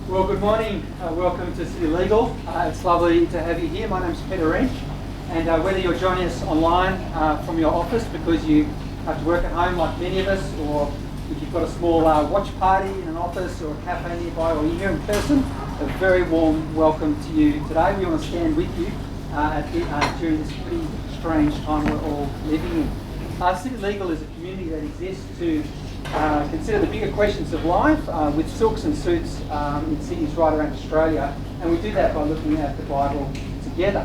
Well, good morning. Welcome to City Legal. It's lovely to have you here. My name's Peter Wrench, and whether you're joining us online from your office because you have to work at home like many of us, or if you've got a small watch party in an office or a cafe nearby, or you're here in person, a very warm welcome to you today. We want to stand with you during this pretty strange time we're all living in. City Legal is a community that exists to consider the bigger questions of life with silks and suits in cities right around Australia, and we do that by looking at the Bible together.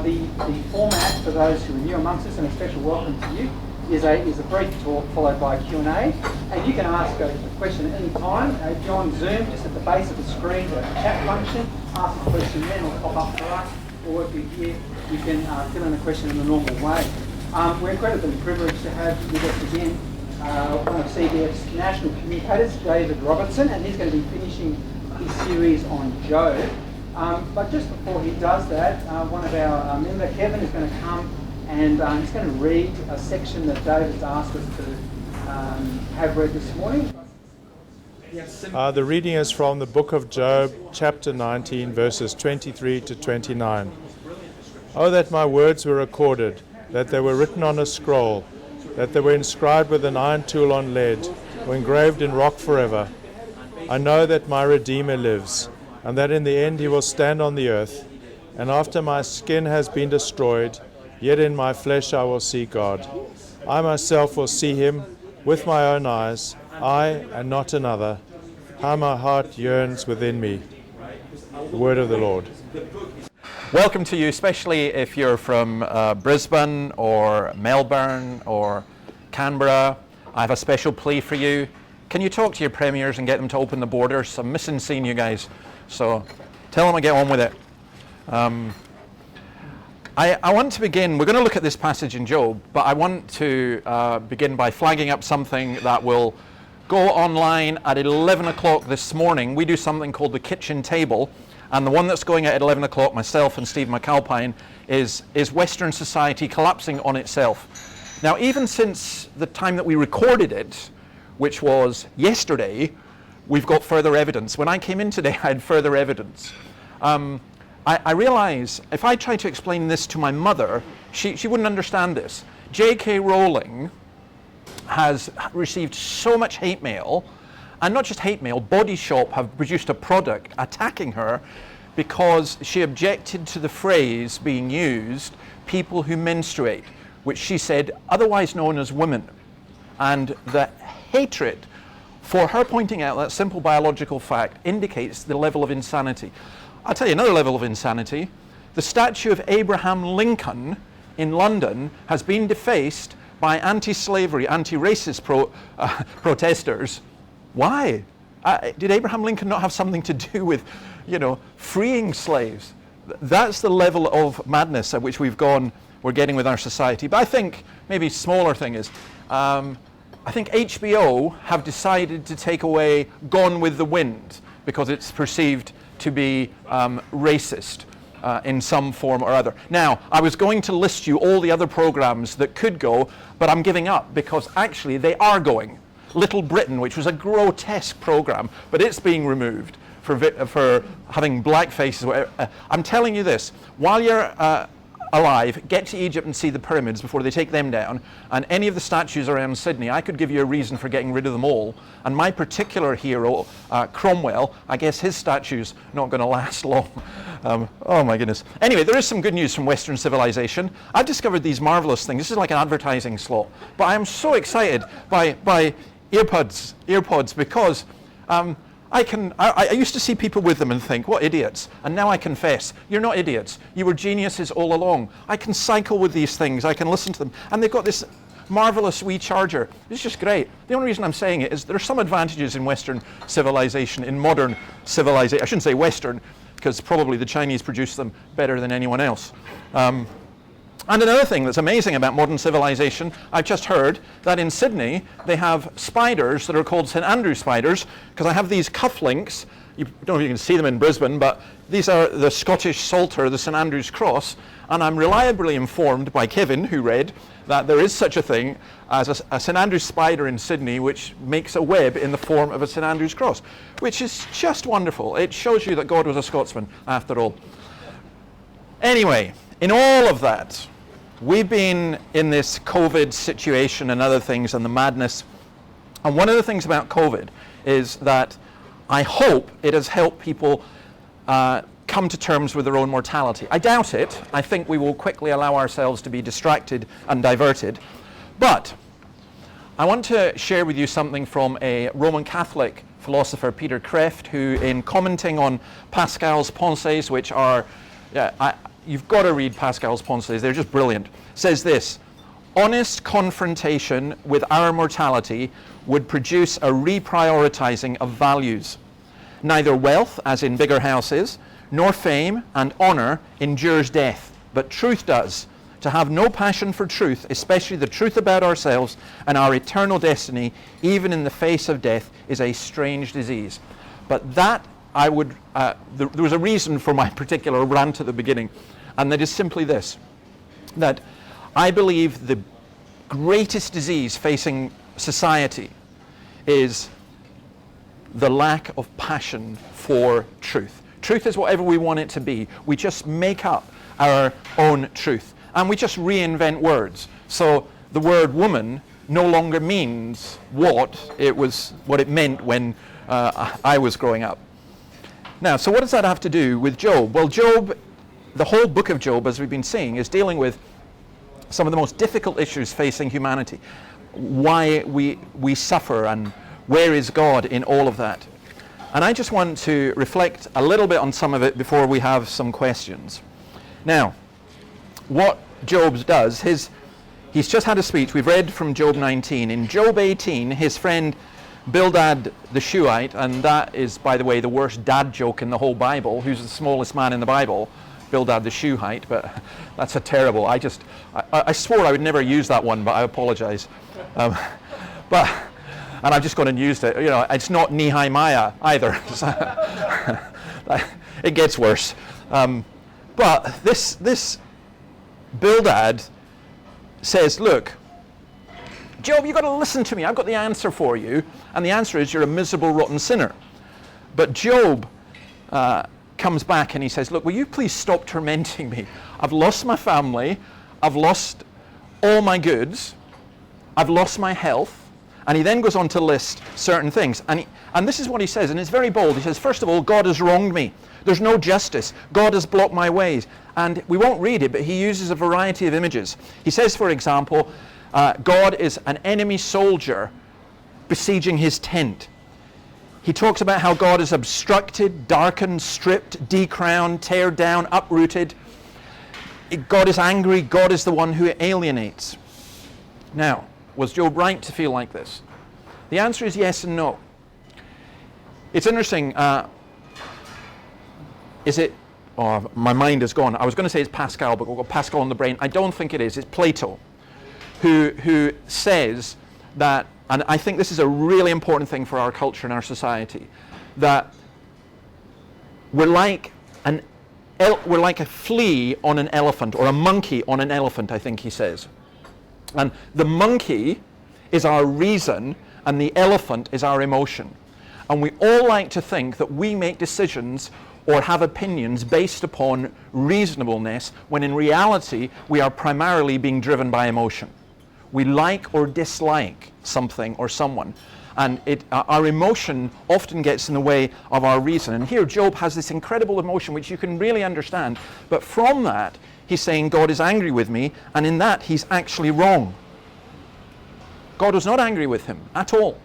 The format for those who are new amongst us, and a special welcome to you, is a brief talk followed by a Q&A, and you can ask a question at any time. If you're on Zoom, just at the base of the screen, there's a chat function. Ask a question then, it'll pop up for us, or if you're here, you can fill in a question in the normal way. We're incredibly privileged to have with us again one of CBF's national communicators, David Robertson, and he's going to be finishing his series on Job. But just before he does that, one of our member, Kevin, is going to come and he's going to read a section that David's asked us to have read this morning. The reading is from the book of Job, chapter 19, verses 23 to 29. Oh, that my words were recorded, that they were written on a scroll, that they were inscribed with an iron tool on lead, or engraved in rock forever. I know that my Redeemer lives, and that in the end he will stand on the earth, and after my skin has been destroyed, yet in my flesh I will see God. I myself will see him with my own eyes, I and not another. How my heart yearns within me. The word of the Lord. Welcome to you, especially if you're from Brisbane or Melbourne or Canberra. I have a special plea for you. Can you talk to your premiers and get them to open the borders? I'm missing seeing you guys. So tell them to get on with it. I want to begin, we're going to look at this passage in Job, but I want to begin by flagging up something that will go online at 11 o'clock this morning. We do something called the kitchen table. And the one that's going at 11 o'clock, myself and Steve McAlpine, is Western society collapsing on itself. Now, even since the time that we recorded it, which was yesterday, we've got further evidence. When I came in today, I had further evidence. I realize if I try to explain this to my mother, she wouldn't understand this. J.K. Rowling has received so much hate mail. And not just hate mail, Body Shop have produced a product attacking her because she objected to the phrase being used, people who menstruate, which she said otherwise known as women. And the hatred for her pointing out that simple biological fact indicates the level of insanity. I'll tell you another level of insanity. The statue of Abraham Lincoln in London has been defaced by anti-slavery, anti-racist protesters. Why? Did Abraham Lincoln not have something to do with, freeing slaves? That's the level of madness at which we're getting with our society. But I think maybe a smaller thing is, I think HBO have decided to take away Gone with the Wind because it's perceived to be racist in some form or other. Now, I was going to list you all the other programs that could go, but I'm giving up because actually they are going. Little Britain, which was a grotesque program, but it's being removed for having black faces. I'm telling you this, while you're alive, get to Egypt and see the pyramids before they take them down, and any of the statues around Sydney. I could give you a reason for getting rid of them all. And my particular hero, Cromwell, I guess his statue's not going to last long. Oh my goodness. Anyway, there is some good news from Western civilization. I've discovered these marvelous things. This is like an advertising slot, but I am so excited by earpods because I used to see people with them and think, what idiots? And now I confess, you're not idiots. You were geniuses all along. I can cycle with these things. I can listen to them. And they've got this marvelous wee charger. It's just great. The only reason I'm saying it is there are some advantages in Western civilization, in modern civilization. I shouldn't say Western, because probably the Chinese produce them better than anyone else. And another thing that's amazing about modern civilization, I've just heard that in Sydney they have spiders that are called St Andrew spiders, because I have these cufflinks. You don't know if you can see them in Brisbane, but these are the Scottish Psalter, the St Andrew's Cross, and I'm reliably informed by Kevin, who read, that there is such a thing as a St Andrew's spider in Sydney which makes a web in the form of a St Andrew's cross, which is just wonderful. It shows you that God was a Scotsman after all. Anyway, in all of that, we've been in this COVID situation and other things and the madness. And one of the things about COVID is that I hope it has helped people come to terms with their own mortality. I doubt it. I think we will quickly allow ourselves to be distracted and diverted. But I want to share with you something from a Roman Catholic philosopher, Peter Kreeft, who in commenting on Pascal's Pensées, which are, you've got to read Pascal's Pensées, they're just brilliant, says this: honest confrontation with our mortality would produce a reprioritizing of values. Neither wealth, as in bigger houses, nor fame and honor endures death, but truth does. To have no passion for truth, especially the truth about ourselves and our eternal destiny, even in the face of death, is a strange disease. But that I would, there was a reason for my particular rant at the beginning, and that is simply this, that I believe the greatest disease facing society is the lack of passion for truth. Truth is whatever we want it to be. We just make up our own truth, and we just reinvent words. So the word woman no longer means what it meant when I was growing up. Now, so what does that have to do with Job? Well, Job, the whole book of Job, as we've been seeing, is dealing with some of the most difficult issues facing humanity. Why we suffer, and where is God in all of that? And I just want to reflect a little bit on some of it before we have some questions. Now, what Job does, he's just had a speech. We've read from Job 19. In Job 18, his friend Bildad the Shuhite, and that is, by the way, the worst dad joke in the whole Bible. Who's the smallest man in the Bible? Bildad the Shuhite, but that's a terrible. I swore I would never use that one, but I apologize. And I've just gone and used it. You know, it's not Nehemiah either. It gets worse. But this Bildad says, look, Job, you've got to listen to me. I've got the answer for you. And the answer is you're a miserable, rotten sinner. But Job comes back and he says, look, will you please stop tormenting me? I've lost my family. I've lost all my goods. I've lost my health. And he then goes on to list certain things. And this is what he says, and it's very bold. He says, first of all, God has wronged me. There's no justice. God has blocked my ways. And we won't read it, but he uses a variety of images. He says, for example, God is an enemy soldier besieging his tent. He talks about how God is obstructed, darkened, stripped, decrowned, teared down, uprooted. God is angry. God is the one who alienates. Now, was Job right to feel like this? The answer is yes and no. It's interesting. Is it? Oh, my mind is gone. I was going to say it's Pascal, but we've got Pascal on the brain. I don't think it is. It's Plato, who says that, and I think this is a really important thing for our culture and our society, that we're like a flea on an elephant, or a monkey on an elephant, I think he says. And the monkey is our reason, and the elephant is our emotion. And we all like to think that we make decisions or have opinions based upon reasonableness, when in reality we are primarily being driven by emotion. We like or dislike something or someone, and our emotion often gets in the way of our reason. And here Job has this incredible emotion which you can really understand, but from that he's saying God is angry with me, and in that he's actually wrong. God was not angry with him at all,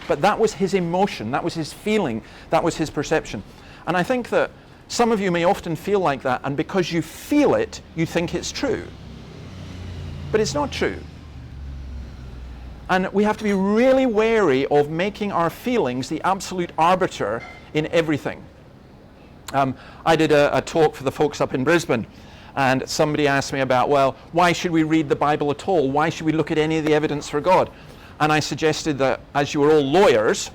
but that was his emotion, that was his feeling, that was his perception. And I think that some of you may often feel like that, and because you feel it, you think it's true. But it's not true. And we have to be really wary of making our feelings the absolute arbiter in everything. I did a talk for the folks up in Brisbane, and somebody asked me about, well, why should we read the Bible at all? Why should we look at any of the evidence for God? And I suggested that, as you are all lawyers,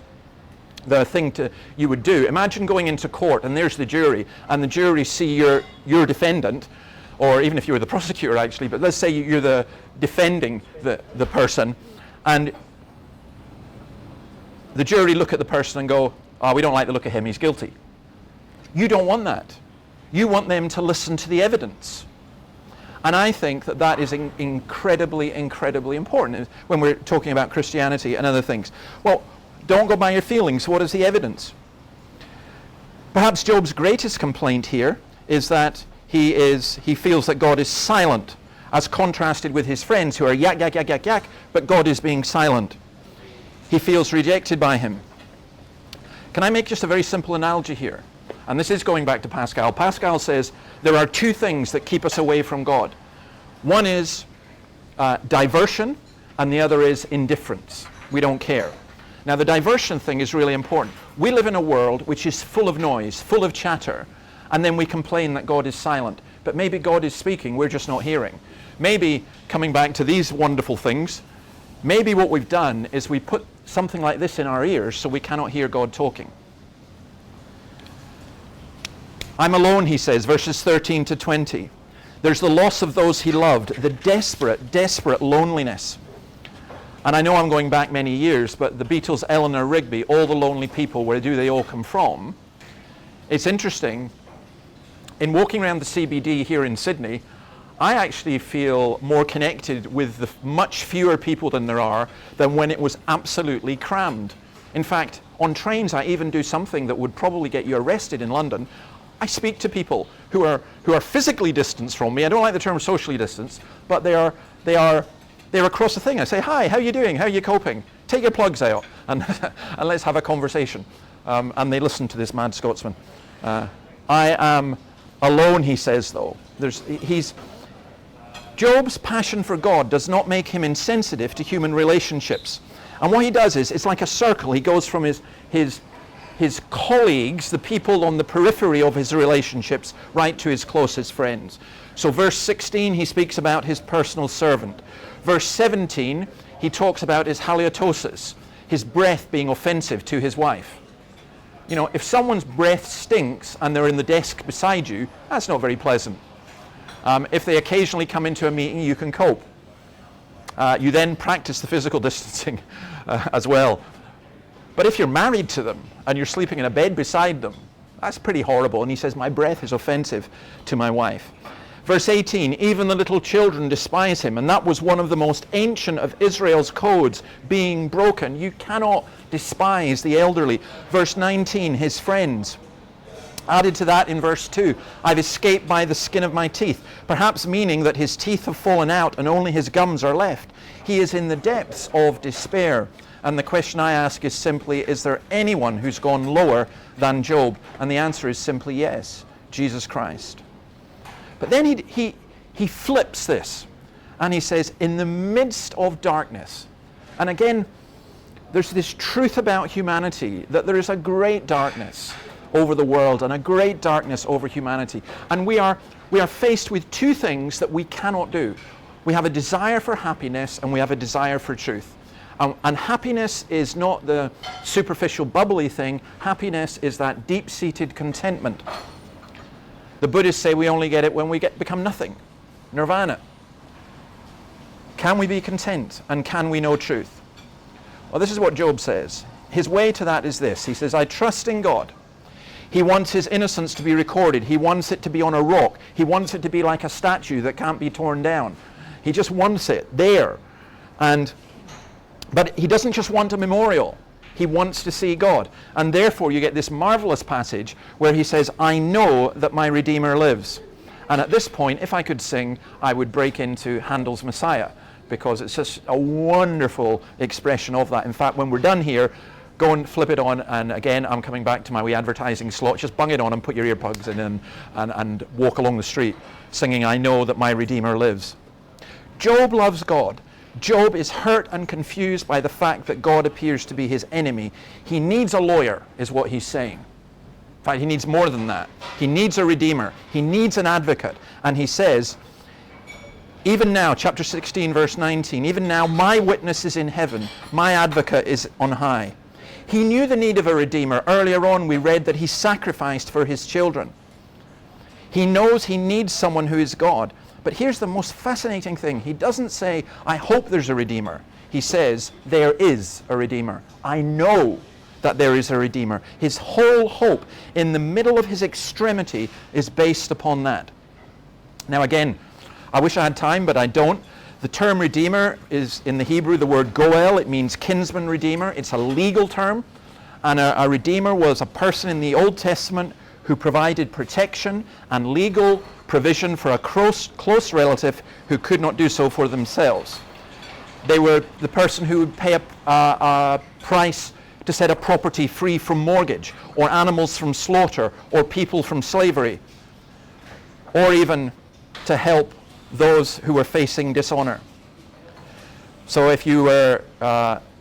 the thing you would do, imagine going into court and there's the jury, and the jury see your defendant. or even if you were the prosecutor actually, but let's say you're the defending the person, and the jury look at the person and go, oh, we don't like the look of him, he's guilty. You don't want that. You want them to listen to the evidence. And I think that that is incredibly, incredibly important when we're talking about Christianity and other things. Well, don't go by your feelings. What is the evidence? Perhaps Job's greatest complaint here is that he feels that God is silent, as contrasted with his friends who are yak, yak, yak, yak, yak, but God is being silent. He feels rejected by him. Can I make just a very simple analogy here? And this is going back to Pascal. Pascal says there are two things that keep us away from God. One is diversion, and the other is indifference. We don't care. Now, the diversion thing is really important. We live in a world which is full of noise, full of chatter, and then we complain that God is silent. But maybe God is speaking, we're just not hearing. Maybe, coming back to these wonderful things, maybe what we've done is we put something like this in our ears so we cannot hear God talking. I'm alone, he says, verses 13 to 20. There's the loss of those he loved, the desperate, desperate loneliness. And I know I'm going back many years, but the Beatles, Eleanor Rigby, all the lonely people, where do they all come from? It's interesting. In walking around the CBD here in Sydney, I actually feel more connected with the much fewer people than there are than when it was absolutely crammed. In fact, on trains, I even do something that would probably get you arrested in London. I speak to people who are physically distanced from me. I don't like the term socially distanced, but they're across the thing. I say, hi, how are you doing? How are you coping? Take your plugs out and let's have a conversation. And they listen to this mad Scotsman. I am alone, he says, though. Job's passion for God does not make him insensitive to human relationships. And what he does is, it's like a circle. He goes from his colleagues, the people on the periphery of his relationships, right to his closest friends. So verse 16, he speaks about his personal servant. Verse 17, he talks about his halitosis, his breath being offensive to his wife. You know, if someone's breath stinks and they're in the desk beside you, that's not very pleasant. If they occasionally come into a meeting, you can cope. You then practice the physical distancing as well. But if you're married to them and you're sleeping in a bed beside them, that's pretty horrible. And he says, my breath is offensive to my wife. Verse 18, even the little children despise him. And that was one of the most ancient of Israel's codes being broken. You cannot despise the elderly. Verse 19, his friends. Added to that in verse 2, I've escaped by the skin of my teeth. Perhaps meaning that his teeth have fallen out and only his gums are left. He is in the depths of despair. And the question I ask is simply, is there anyone who's gone lower than Job? And the answer is simply yes, Jesus Christ. But then he flips this, and he says, in the midst of darkness. And again, there's this truth about humanity, that there is a great darkness over the world and a great darkness over humanity. And we are faced with two things that we cannot do. We have a desire for happiness, and we have a desire for truth. And happiness is not the superficial bubbly thing. Happiness is that deep-seated contentment. The Buddhists say we only get it when we become nothing. Nirvana. Can we be content, and can we know truth? Well, this is what Job says. His way to that is this. He says, I trust in God. He wants his innocence to be recorded. He wants it to be on a rock. He wants it to be like a statue that can't be torn down. He just wants it there. But he doesn't just want a memorial. He wants to see God. And therefore you get this marvelous passage where he says, I know that my Redeemer lives. And at this point, if I could sing, I would break into Handel's Messiah, because it's just a wonderful expression of that. In fact, when we're done here, go and flip it on, and again, I'm coming back to my wee advertising slot. Just bung it on and put your earplugs in and walk along the street singing, I know that my Redeemer lives. Job loves God. Job is hurt and confused by the fact that God appears to be his enemy. He needs a lawyer, is what he's saying. In fact, he needs more than that. He needs a redeemer. He needs an advocate. And he says, even now, chapter 16, verse 19, even now my witness is in heaven, my advocate is on high. He knew the need of a redeemer. Earlier on, we read that he sacrificed for his children. He knows he needs someone who is God. But here's the most fascinating thing. He doesn't say, I hope there's a Redeemer. He says, there is a Redeemer. I know that there is a Redeemer. His whole hope in the middle of his extremity is based upon that. Now again, I wish I had time, but I don't. The term Redeemer is in the Hebrew the word goel. It means kinsman redeemer. It's a legal term. And a Redeemer was a person in the Old Testament who provided protection and legal provision for a close relative who could not do so for themselves. They were the person who would pay a price to set a property free from mortgage, or animals from slaughter, or people from slavery, or even to help those who were facing dishonor. So if you were,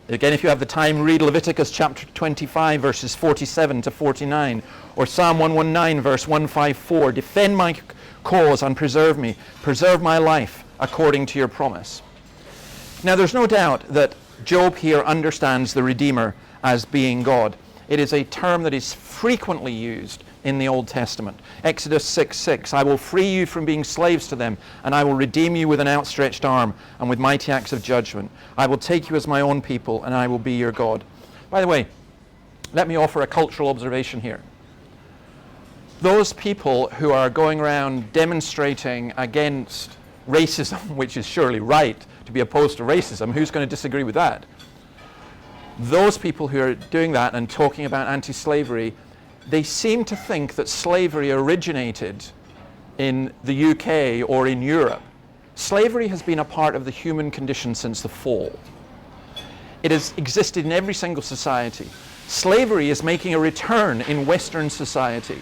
again, if you have the time, read Leviticus chapter 25, verses 47 to 49, or Psalm 119, verse 154. Defend my cause and preserve me. Preserve my life according to your promise. Now, there's no doubt that Job here understands the Redeemer as being God. It is a term that is frequently used in the Old Testament. Exodus 6:6, I will free you from being slaves to them, and I will redeem you with an outstretched arm and with mighty acts of judgment. I will take you as my own people, and I will be your God. By the way, let me offer a cultural observation here. Those people who are going around demonstrating against racism, which is surely right to be opposed to racism, who's going to disagree with that? Those people who are doing that and talking about anti-slavery, they seem to think that slavery originated in the UK or in Europe. Slavery has been a part of the human condition since the fall. It has existed in every single society. Slavery is making a return in Western society.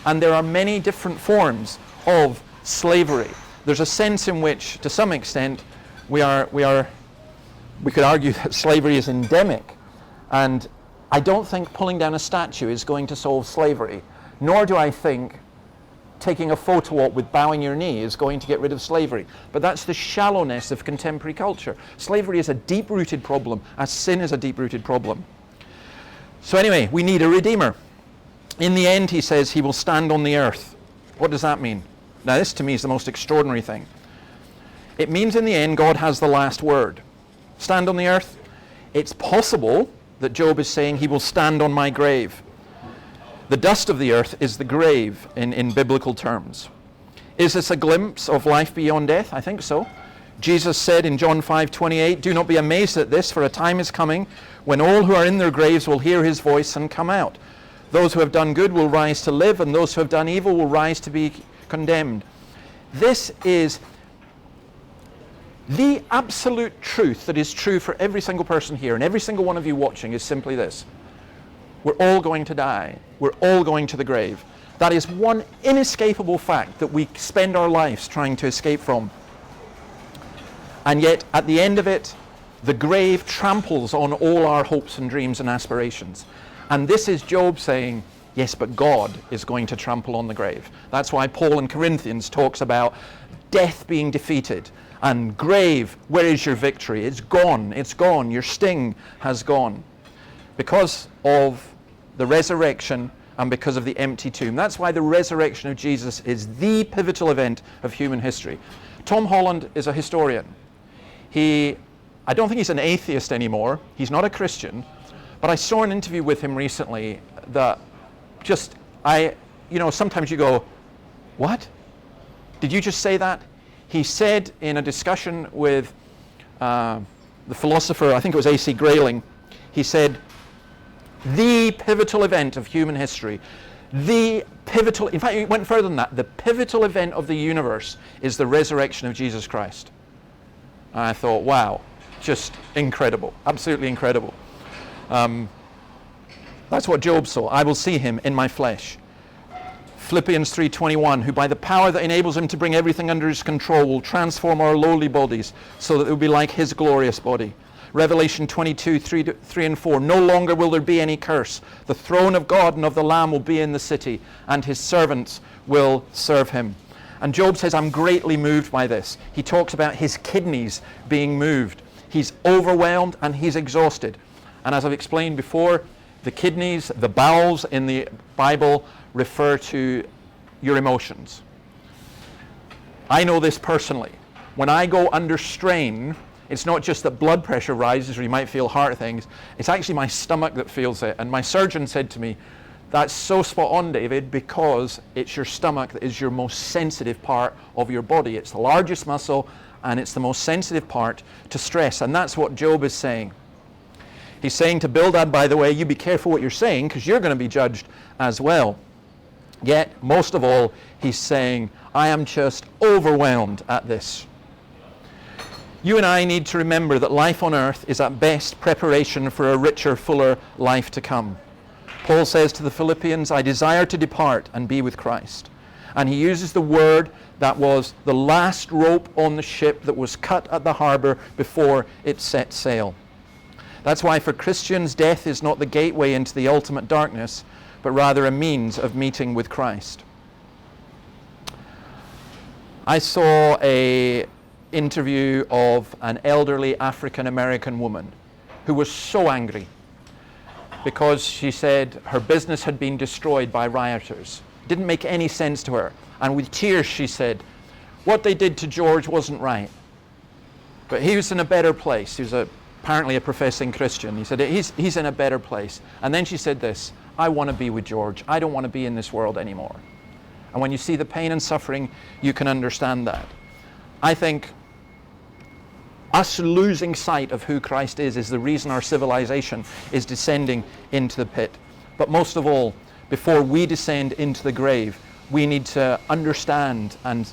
And there are many different forms of slavery. There's a sense in which, to some extent, we could argue that slavery is endemic. And I don't think pulling down a statue is going to solve slavery. Nor do I think taking a photo op with bowing your knee is going to get rid of slavery. But that's the shallowness of contemporary culture. Slavery is a deep-rooted problem, as sin is a deep-rooted problem. So anyway, we need a Redeemer. In the end, he says, he will stand on the earth. What does that mean? Now, this to me is the most extraordinary thing. It means in the end, God has the last word. Stand on the earth. It's possible that Job is saying he will stand on my grave. The dust of the earth is the grave in biblical terms. Is this a glimpse of life beyond death? I think so. Jesus said in John 5:28, do not be amazed at this, for a time is coming when all who are in their graves will hear his voice and come out. Those who have done good will rise to live, and those who have done evil will rise to be condemned. This is the absolute truth that is true for every single person here, and every single one of you watching is simply this. We're all going to die. We're all going to the grave. That is one inescapable fact that we spend our lives trying to escape from. And yet, at the end of it, the grave tramples on all our hopes and dreams and aspirations. And this is Job saying, yes, but God is going to trample on the grave. That's why Paul in Corinthians talks about death being defeated. And grave, where is your victory? It's gone. It's gone. Your sting has gone. Because of the resurrection and because of the empty tomb. That's why the resurrection of Jesus is the pivotal event of human history. Tom Holland is a historian. I don't think he's an atheist anymore. He's not a Christian. But I saw an interview with him recently that sometimes you go, what? Did you just say that? He said in a discussion with the philosopher, I think it was A.C. Grayling, he said, the pivotal event of human history, in fact, he went further than that, the pivotal event of the universe is the resurrection of Jesus Christ. And I thought, wow, just incredible, absolutely incredible. That's what Job saw. I will see him in my flesh. Philippians 3:21, who by the power that enables him to bring everything under his control will transform our lowly bodies so that it will be like his glorious body. Revelation 22:3 and 4, no longer will there be any curse. The throne of God and of the Lamb will be in the city, and his servants will serve him. And Job says, I'm greatly moved by this. He talks about his kidneys being moved. He's overwhelmed and he's exhausted. And as I've explained before, the kidneys, the bowels in the Bible refer to your emotions. I know this personally. When I go under strain, it's not just that blood pressure rises or you might feel heart things, it's actually my stomach that feels it. And my surgeon said to me, that's so spot on, David, because it's your stomach that is your most sensitive part of your body. It's the largest muscle and it's the most sensitive part to stress. And that's what Job is saying. He's saying to Bildad, by the way, you be careful what you're saying because you're going to be judged as well. Yet, most of all, he's saying, I am just overwhelmed at this. You and I need to remember that life on earth is at best preparation for a richer, fuller life to come. Paul says to the Philippians, I desire to depart and be with Christ. And he uses the word that was the last rope on the ship that was cut at the harbor before it set sail. That's why for Christians, death is not the gateway into the ultimate darkness, but rather a means of meeting with Christ. I saw an interview of an elderly African-American woman who was so angry because she said her business had been destroyed by rioters. Didn't make any sense to her. And with tears she said, what they did to George wasn't right. But he was in a better place. He was apparently a professing Christian. He said, he's in a better place. And then she said this, I want to be with George. I don't want to be in this world anymore. And when you see the pain and suffering, you can understand that. I think us losing sight of who Christ is the reason our civilization is descending into the pit. But most of all, before we descend into the grave, we need to understand and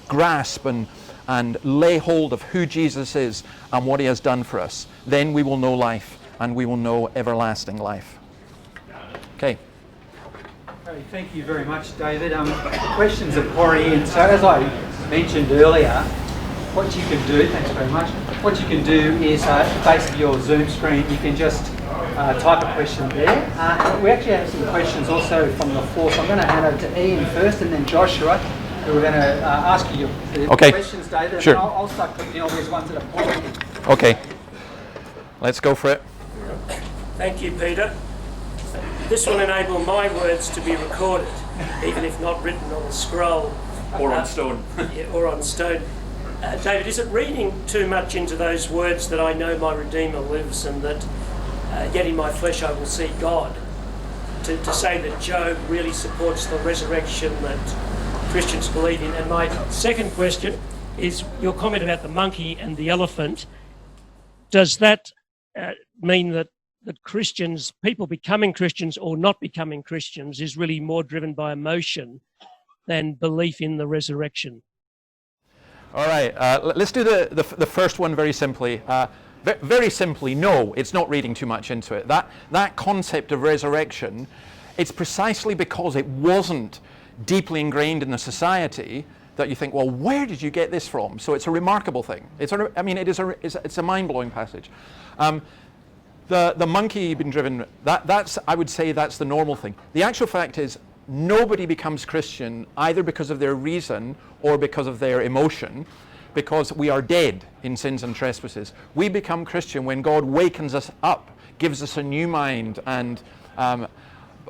grasp and lay hold of who Jesus is and what he has done for us. Then we will know life and we will know everlasting life. Okay. Okay, thank you very much, David. Questions are pouring in. So as I mentioned earlier, what you can do, thanks very much, what you can do is basically your Zoom screen, you can just type a question there. We actually have some questions also from the floor, so I'm going to hand over to Ian first and then Joshua, who are going to ask you the questions, David, and sure. I'll start clicking all these ones that are pouring in. Okay, let's go for it. Thank you, Peter. This will enable my words to be recorded, even if not written on a scroll. Or on stone. Or on stone. David, is it reading too much into those words that I know my Redeemer lives and that yet in my flesh I will see God, to say that Job really supports the resurrection that Christians believe in? And my second question is your comment about the monkey and the elephant. Does that mean that Christians, people becoming Christians or not becoming Christians, is really more driven by emotion than belief in the resurrection? All right, let's do the first one very simply. Very simply, no, it's not reading too much into it. That concept of resurrection, it's precisely because it wasn't deeply ingrained in the society that you think, well, where did you get this from? So it's a remarkable thing. It's a mind-blowing passage. The monkey being driven, that's, I would say that's the normal thing. The actual fact is, nobody becomes Christian either because of their reason or because of their emotion, because we are dead in sins and trespasses. We become Christian when God wakens us up, gives us a new mind, and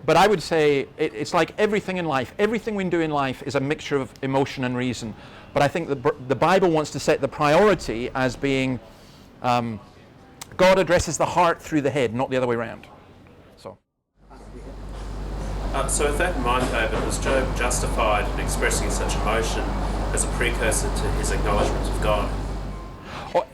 but I would say it's like everything in life. Everything we do in life is a mixture of emotion and reason. But I think the Bible wants to set the priority as being God addresses the heart through the head, not the other way around. So with that in mind, David, was Job justified in expressing such emotion as a precursor to his acknowledgement of God? Oh,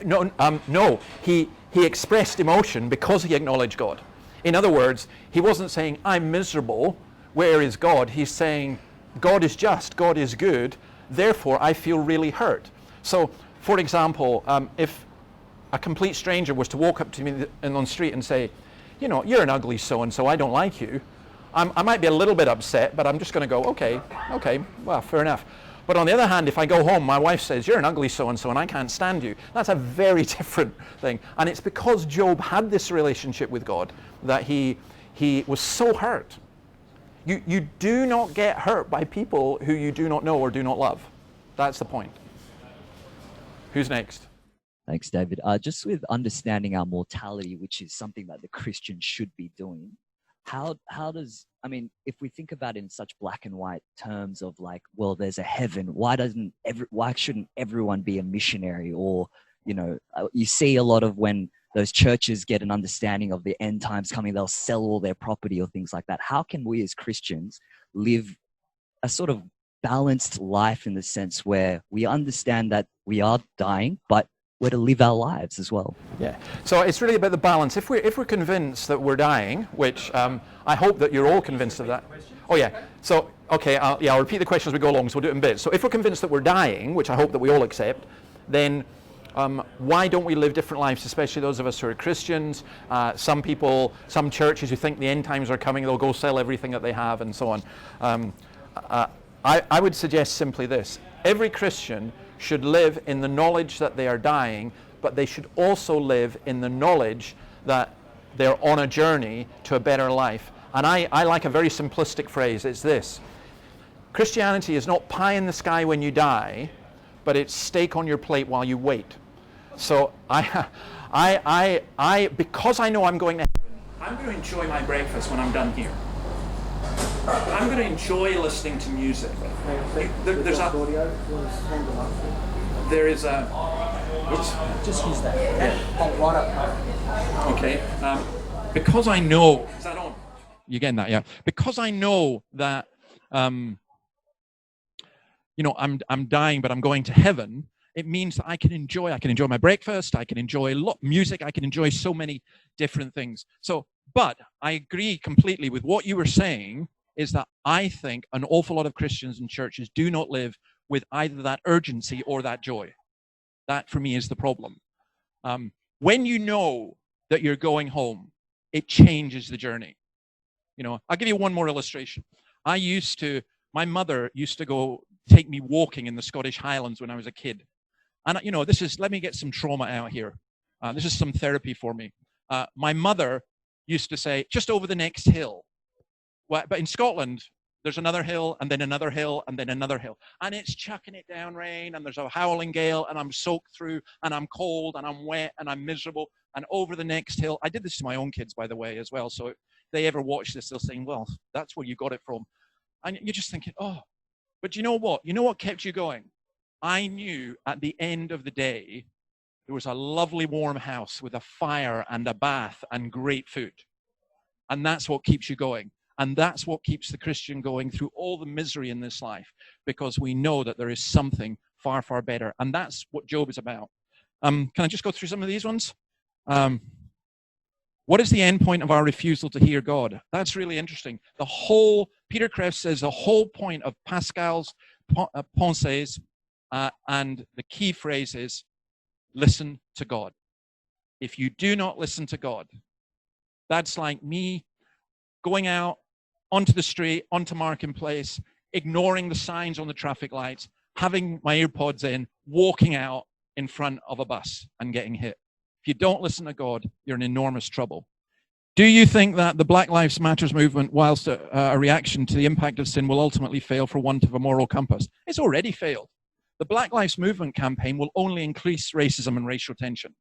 no. He expressed emotion because he acknowledged God. In other words, he wasn't saying, I'm miserable, where is God? He's saying, God is just, God is good, therefore I feel really hurt. So, for example, if a complete stranger was to walk up to me on the street and say, you know, you're an ugly so-and-so, I don't like you, I might be a little bit upset, but I'm just going to go, okay, well, fair enough. But on the other hand, if I go home, my wife says, you're an ugly so-and-so and I can't stand you. That's a very different thing. And it's because Job had this relationship with God that he was so hurt. You do not get hurt by people who you do not know or do not love. That's the point. Who's next? Thanks, David. Just with understanding our mortality, which is something that the Christian should be doing, how does, I mean, if we think about it in such black and white terms of like, well, there's a heaven, why shouldn't everyone be a missionary? Or, you know, you see a lot of when those churches get an understanding of the end times coming, they'll sell all their property or things like that. How can we as Christians live a sort of balanced life in the sense where we understand that we are dying, but we're to live our lives as well? Yeah. So it's really about the balance. If we're convinced that we're dying, which I hope that you're all convinced of that. Oh yeah. So okay. I'll repeat the question as we go along. So we'll do it in bits. So if we're convinced that we're dying, which I hope that we all accept, then why don't we live different lives, especially those of us who are Christians? Some people, some churches who think the end times are coming, they'll go sell everything that they have and so on. I would suggest simply this. Every Christian should live in the knowledge that they are dying, but they should also live in the knowledge that they're on a journey to a better life. And I like a very simplistic phrase. It's this. Christianity is not pie in the sky when you die, but it's steak on your plate while you wait. So because I know I'm going to heaven, I'm going to enjoy my breakfast when I'm done here. I'm going to enjoy listening to music. There is a. Just use that. Yeah. Okay. Because I know. Is that on? You getting that? Yeah. Because I know that. I'm dying, but I'm going to heaven. It means that I can enjoy my breakfast. I can enjoy music. I can enjoy so many different things. So, but I agree completely with what you were saying. Is that I think an awful lot of Christians and churches do not live with either that urgency or that joy. That, for me, is the problem. When you know that you're going home, it changes the journey. You know, I'll give you one more illustration. My mother used to go take me walking in the Scottish Highlands when I was a kid. And, you know, let me get some trauma out here. This is some therapy for me. My mother used to say, just over the next hill. Well, but in Scotland, there's another hill, and then another hill, and then another hill. And it's chucking it down rain, and there's a howling gale, and I'm soaked through, and I'm cold, and I'm wet, and I'm miserable. And over the next hill, I did this to my own kids, by the way, as well. So if they ever watch this, they'll say, well, that's where you got it from. And you're just thinking, oh, but you know what? You know what kept you going? I knew at the end of the day, there was a lovely warm house with a fire and a bath and great food. And that's what keeps you going. And that's what keeps the Christian going through all the misery in this life, because we know that there is something far, far better. And that's what Job is about. Can I just go through some of these ones? What is the end point of our refusal to hear God? That's really interesting. Peter Kreeft says the whole point of Pascal's pensées and the key phrase is, listen to God. If you do not listen to God, that's like me going out onto the street, onto Marketplace, ignoring the signs on the traffic lights, having my earpods in, walking out in front of a bus and getting hit. If you don't listen to God, you're in enormous trouble. Do you think that the Black Lives Matter movement, whilst a reaction to the impact of sin, will ultimately fail for want of a moral compass? It's already failed. The Black Lives Movement campaign will only increase racism and racial tension.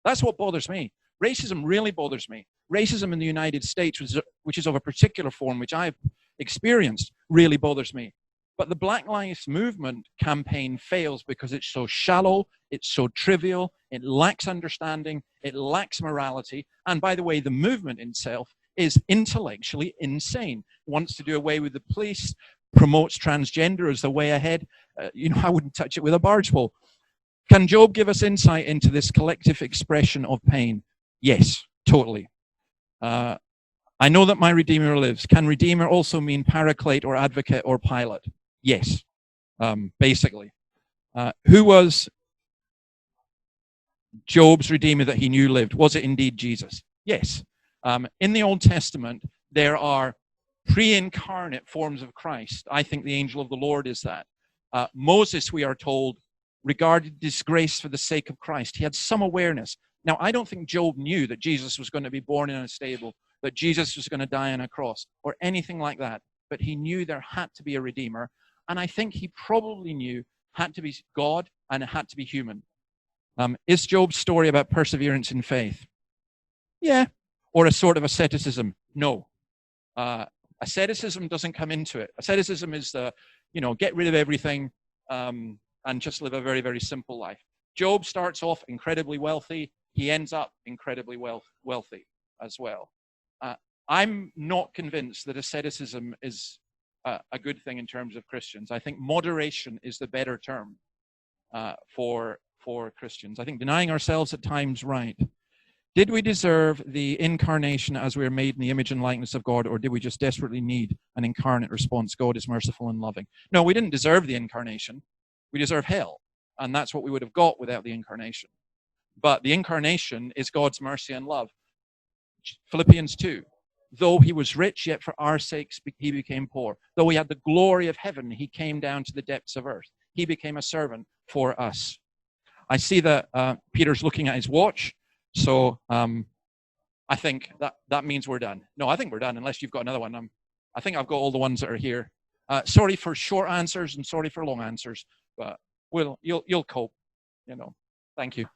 That's what bothers me. Racism really bothers me. Racism in the United States, which is of a particular form, which I've experienced, really bothers me. But the Black Lives Movement campaign fails because it's so shallow, it's so trivial, it lacks understanding, it lacks morality. And by the way, the movement itself is intellectually insane. It wants to do away with the police, promotes transgender as the way ahead. I wouldn't touch it with a barge pole. Can Job give us insight into this collective expression of pain? Yes, totally. I know that my Redeemer lives. Can Redeemer also mean paraclete or advocate or pilot? Yes, basically. Who was Job's Redeemer that he knew lived? Was it indeed Jesus? Yes. In the Old Testament, there are pre-incarnate forms of Christ. I think the angel of the Lord is that. Moses, we are told, regarded disgrace for the sake of Christ. He had some awareness. Now, I don't think Job knew that Jesus was going to be born in a stable, that Jesus was going to die on a cross, or anything like that. But he knew there had to be a Redeemer. And I think he probably knew it had to be God and it had to be human. Is Job's story about perseverance in faith? Yeah. Or a sort of asceticism? No. Asceticism doesn't come into it. Asceticism is the, get rid of everything and just live a very, very simple life. Job starts off incredibly wealthy. He ends up incredibly wealthy as well. I'm not convinced that asceticism is a good thing in terms of Christians. I think moderation is the better term for Christians. I think denying ourselves at times, right. Did we deserve the incarnation as we are made in the image and likeness of God, or did we just desperately need an incarnate response? God is merciful and loving. No, we didn't deserve the incarnation. We deserve hell, and that's what we would have got without the incarnation. But the incarnation is God's mercy and love. Philippians 2, though he was rich, yet for our sakes he became poor. Though he had the glory of heaven, he came down to the depths of earth. He became a servant for us. I see that Peter's looking at his watch. So I think that means we're done. No, I think we're done, unless you've got another one. I think I've got all the ones that are here. Sorry for short answers and sorry for long answers, but you'll cope. Thank you.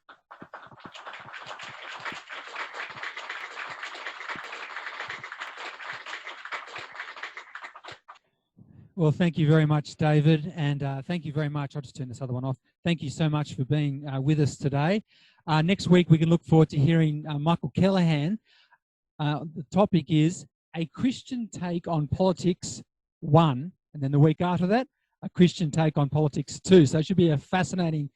Well, thank you very much, David, and thank you very much. I'll just turn this other one off. Thank you so much for being with us today. Next week, we can look forward to hearing Michael Callahan. The topic is A Christian Take on Politics 1, and then the week after that, A Christian Take on Politics 2. So it should be a fascinating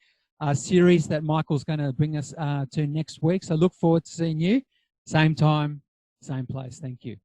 series that Michael's going to bring us to next week. So look forward to seeing you. Same time, same place. Thank you.